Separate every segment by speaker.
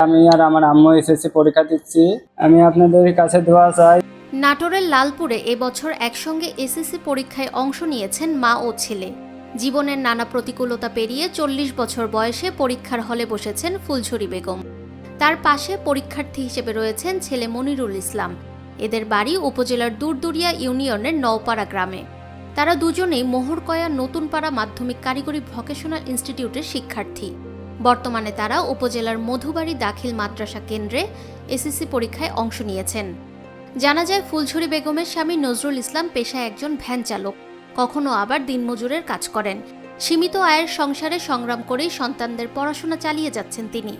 Speaker 1: আমি আর আমার আম্মু এসএসসি পরীক্ষা দিচ্ছি। আমি আপনাদের কাছে দোয়া চাই।
Speaker 2: নাটোরের লালপুরে এবছর একসঙ্গে এসএসসি পরীক্ষায় অংশ নিয়েছেন মা ও ছেলে। জীবনের নানা প্রতিকূলতা পেরিয়ে 40 বছর বয়সে পরীক্ষার হলে বসেছেন ফুলঝুরি বেগম। তার পাশে পরীক্ষার্থী হিসেবে রয়েছেন ছেলে মনিরুল ইসলাম। এদের বাড়ি উপজেলার দুরদুরিয়া ইউনিয়নের নওপাড়া গ্রামে। তারা দুজনেই মোহরকয়া নতুনপাড়া মাধ্যমিক কারিগরি ভোকেশনাল ইনস্টিটিউটের শিক্ষার্থী। বর্তমানে তারা উপজেলার মধুবাড়ি দাখিল মাদ্রাসা কেন্দ্রে এসএসসি পরীক্ষায় অংশ নিয়েছেন। জানা যায় ফুলঝুরি বেগমের স্বামী নজরুল ইসলাম পেশায় একজন ভ্যান চালক, কখনো আবার দিনমজুরের কাজ করেন। সীমিত আয়ের সংসারে সংগ্রাম করেই সন্তানদের পড়াশোনা চালিয়ে যাচ্ছেন তিনি।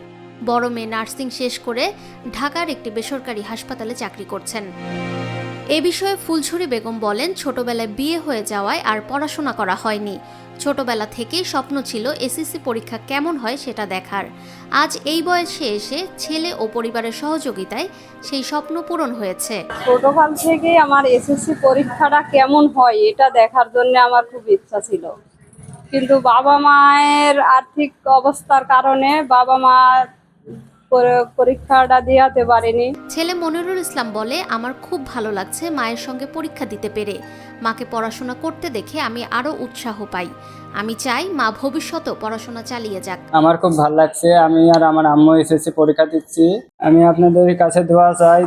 Speaker 2: বড় মেয়ে নার্সিং শেষ করে ঢাকার একটি বেসরকারি হাসপাতালে চাকরি করছেন। এ বিষয়ে ফুলঝুরি বেগম বলেন, ছোটবেলায় বিয়ে হয়ে যাওয়ায় আর পড়াশোনা করা হয়নি। ছোটবেলা থেকেই স্বপ্ন ছিল এসএসসি পরীক্ষা কেমন হয় সেটা দেখার। আজ এই বয়সে এসে ছেলে ও পরিবারের সহযোগিতায় সেই স্বপ্ন পূরণ হয়েছে।
Speaker 3: ছোটকাল থেকেই আমার এসএসসি পরীক্ষাটা কেমন হয় এটা দেখার জন্য আমার খুব ইচ্ছা ছিল, কিন্তু বাবা মায়ের আর্থিক অবস্থার কারণে বাবা মা পরীক্ষাটা দিতে পারেনি।
Speaker 2: ছেলে মনিরুল ইসলাম বলে, আমার খুব ভালো লাগছে মায়ের সঙ্গে পরীক্ষা দিতে পেরে। মাকে পড়াশোনা করতে দেখে আমি আরো উৎসাহ পাই। আমি চাই মা ভবিষ্যতেও পড়াশোনা চালিয়ে যাক।
Speaker 1: আমার খুব ভালো লাগছে। আমি আর আমার আম্মু এসএসসি পরীক্ষা দিচ্ছি। আমি আপনাদের কাছে দোয়া চাই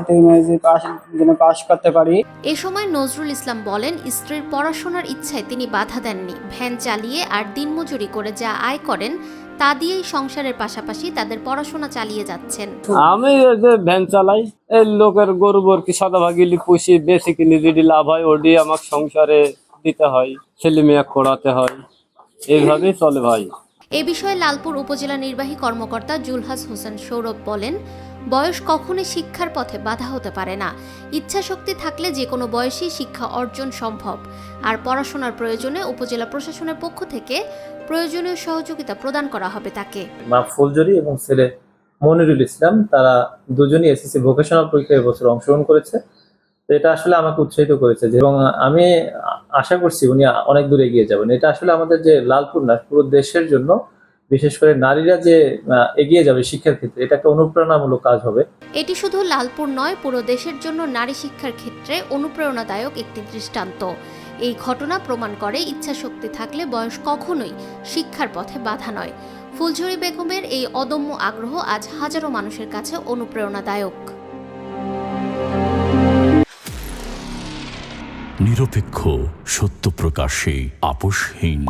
Speaker 1: যেন পাস করতে পারি।
Speaker 2: এ সময় নজরুল ইসলাম বলেন, স্ত্রীর পড়াশোনার ইচ্ছায় তিনি বাধা দেননি। ভ্যান চালিয়ে আর দিনমজুরি করে যা আয় করেন তা দিয়েই সংসারের পাশাপাশি তাদের পড়াশোনা চালিয়ে যাচ্ছেন।
Speaker 4: আমি যে ভ্যান চালাই, এই লোকের গরু বর্কি শতভাগিলি পুষি বেশি কিনে যদি লাভ হয় ওটি আমাকে সংসারে দিতে হয়, ছেলে মেয়ে পড়াতে হয়, এইভাবেই চলে ভাই।
Speaker 2: এ বিষয়ে লালপুর উপজেলা নির্বাহী কর্মকর্তা জুলহাস হোসেন সৌরভ বলেন, বয়স কখনোই শিক্ষার পথে বাধা হতে পারে না। ইচ্ছা শক্তি থাকলে যে কোনো বয়সেই শিক্ষা অর্জন সম্ভব। আর পড়াশোনার প্রয়োজনে উপজেলা প্রশাসনের পক্ষ থেকে প্রয়োজনীয় সহযোগিতা প্রদান করা হবে তাকে।
Speaker 5: মা ফুলঝুরি এবং ছেলে মনিরুল ইসলাম তারা দুজনই এসএসসি ভোকেশনাল পরীক্ষায় এবছর অংশগ্রহণ করেছে। তো এটা আসলে আমাকে উৎসাহিত করেছে এবং আমি আশা করছি উনি অনেক দূর এগিয়ে যাবেন। এটা আসলে আমাদের যে লালপুর না, পুরো দেশের জন্য, বিশেষ করে নারীরা যে এগিয়ে যাবে শিক্ষার ক্ষেত্রে, এটা একটা অনুপ্রেরণামূলক কাজ হবে।
Speaker 2: এটি শুধু লালপুর নয়, পুরো দেশের জন্য নারী শিক্ষার ক্ষেত্রে অনুপ্রেরণাদায়ক একটি দৃষ্টান্ত। এই ঘটনা প্রমাণ করে ইচ্ছাশক্তি থাকলে বয়স কখনোই শিক্ষার পথে বাধা নয়। ফুলঝুরি বেগমের এই অদম্য আগ্রহ আজ হাজারো মানুষের কাছে অনুপ্রেরণাদায়ক।
Speaker 6: নিরপেক্ষ, সত্য প্রকাশে আপোষহীন।